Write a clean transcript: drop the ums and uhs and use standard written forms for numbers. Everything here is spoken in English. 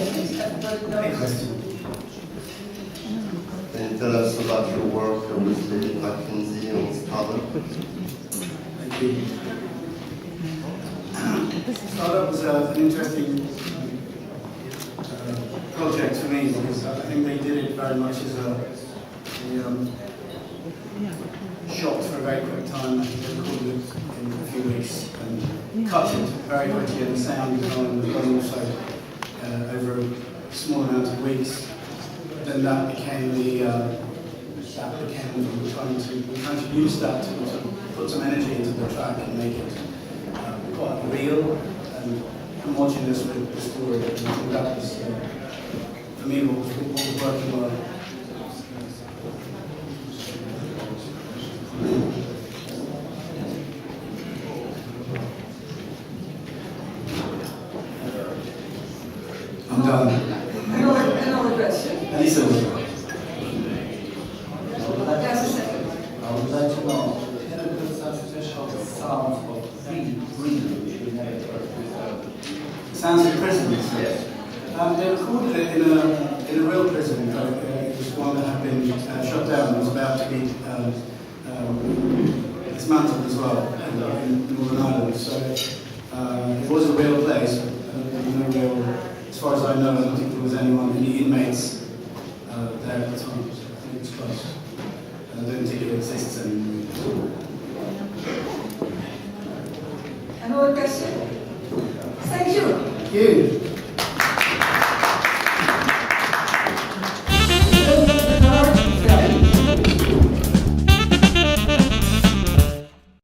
Any question? Can you tell us about your work with David Mackenzie on Startup? Thank you. Startup was an interesting project for me because I think they did it very much as a shot for a very quick time. I think they recorded it in a few weeks and cut it very quickly, and the sound design was done also over a small amount of weeks. Then that became we were trying to use that to put some energy into the track and make it quite real and homogeneous with the story. And I think that was, for me, what was working well. I'm done. Another question. Lisa was There's a second. I would like to know, can you put such special sounds of freedom which we never heard before? Sounds of prisons. Yes. They recorded it in a real prison. It was one that had been shut down and was about to be dismantled as well in Northern Ireland. So it was a real place. As far as I know, I don't think there was any inmates there at the time. So I think it was close. I don't think it exists anymore. Another question? Thank you. Thank you.